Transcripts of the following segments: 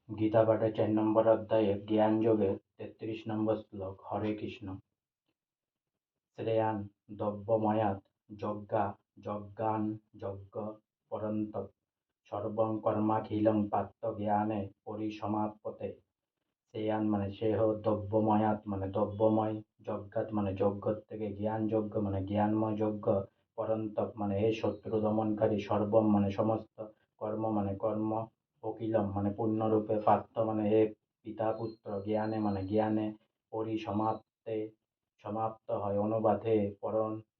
গীতা পাঠের 4 নম্বর অধ্যায়ে জ্ঞান যোগের 33 নম্বর শ্লোক। হরে কৃষ্ণ। শ্রেয়ান দ্রব্যময়াৎ যজ্ঞা যজ্ঞান যজ্ঞ পরন্তপ সর্বং কর্মাখিলং পার্থ জ্ঞানে পরিসমাপ্যতে। শ্রেয়ান মানে শ্রেয়, দ্রব্যময়াৎ মানে দ্রব্যময়, যজ্ঞাৎ মানে যজ্ঞ থেকে, জ্ঞান যজ্ঞ মানে জ্ঞানময় যজ্ঞ, পরন্তপ মানে হে শত্রু দমনকারী, সর্বম মানে সমস্ত, কর্ম মানে কর্ম, অখিলম মানে পূর্ণরূপে, পার্থ মানে হে পিতা পুত্র, জ্ঞানে মানে জ্ঞানে, পরিসমাপ্তে সমাপ্ত হয়। অনুবাদ হে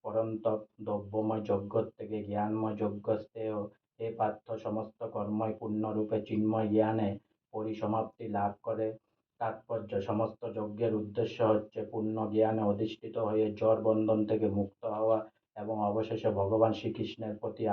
পরন্তপ দ্রব্যময় যজ্ঞ থেকে জ্ঞানময় যজ্ঞ শ্রেয়, হে পার্থ সমস্ত কর্মই পূর্ণরূপে চিন্ময় জ্ঞানে পরিসমাপ্তি লাভ করে। তাৎপর্য: সমস্ত যজ্ঞের উদ্দেশ্য হচ্ছে পূর্ণ জ্ঞানে অধিষ্ঠিত হয়ে জড় বন্ধন থেকে মুক্ত হওয়া এবং অবশেষে ভগবান শ্রীকৃষ্ণের প্রতি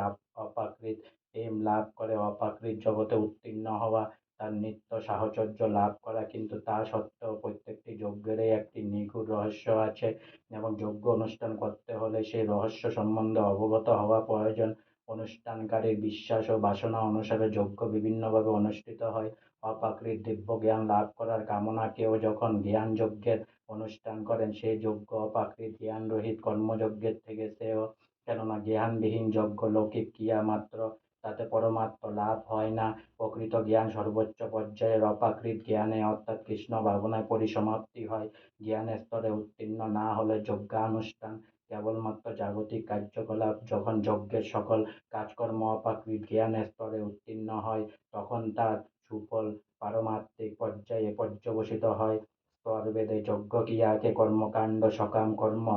অপ্রাকৃত প্রেম লাভ করে অপ্রাকৃত জগতে উত্তীর্ণ হওয়া, তার নিত্য সাহচর্য লাভ করা। কিন্তু তা সত্ত্বেও প্রত্যেকটি যজ্ঞেরই একটি নিগূঢ় রহস্য আছে এবং যজ্ঞ অনুষ্ঠান করতে হলে সেই রহস্য সম্বন্ধে অবগত হওয়া প্রয়োজন। অনুষ্ঠানকারীর বিশ্বাস ও বাসনা অনুসারে যজ্ঞ বিভিন্নভাবে অনুষ্ঠিত হয়। অপ্রাকৃত দিব্য জ্ঞান লাভ করার কামনা কেউ যখন জ্ঞান যজ্ঞের অনুষ্ঠান করেন, সেই যজ্ঞ অপ্রাকৃত জ্ঞান রহিত কর্মযজ্ঞের থেকে শ্রেয়। কেননা জ্ঞানবিহীন যজ্ঞ লৌকিক ক্রিয়া মাত্র, তাতে পরমাত্ম লাভ হয় না। প্রকৃত জ্ঞান সর্বোচ্চ পর্যায়ের অপ্রাকৃত জ্ঞানে অর্থাৎ কৃষ্ণ ভাবনায় পরিসমাপ্তি হয়। জ্ঞানের স্তরে উত্তীর্ণ না হলে যজ্ঞানুষ্ঠান কেবলমাত্র জাগতিক কার্যকলাপ। যখন যজ্ঞের সকল কাজকর্ম অপ্রাকৃত জ্ঞানের স্তরে উত্তীর্ণ হয়, তখন তার সুফল পারমার্থিক পর্যায়ে পর্যবসিত হয়। স্তরভেদে যজ্ঞক্রিয়াকে কর্মকাণ্ড, সকাম কর্ম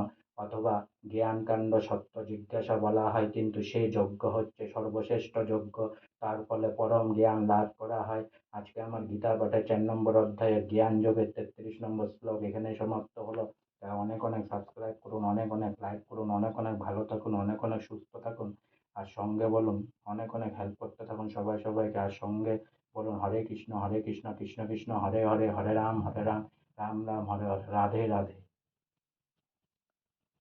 অথবা জ্ঞানকাণ্ড, সত্য জিজ্ঞাসা বলা হয়, কিন্তু সেই যজ্ঞ হচ্ছে সর্বশ্রেষ্ঠ যজ্ঞ। তার ফলে পরম জ্ঞান লাভ করা হয়। আজকে আমার গীতা পাঠের 4 নম্বর অধ্যায়ের জ্ঞান যোগের 33 নম্বর শ্লোক এখানে সমাপ্ত হলো। অনেক অনেক সাবস্ক্রাইব করুন, অনেক অনেক লাইক করুন, অনেক অনেক ভালো থাকুন, অনেক অনেক সুস্থ থাকুন। আর সঙ্গে বলুন, অনেক অনেক হেল্প করতে থাকুন সবাইকে। আর সঙ্গে বলুন হরে কৃষ্ণ কৃষ্ণ কৃষ্ণ হরে হরে, হরে রাম রাম রাম হরে হরে, রাধে রাধে।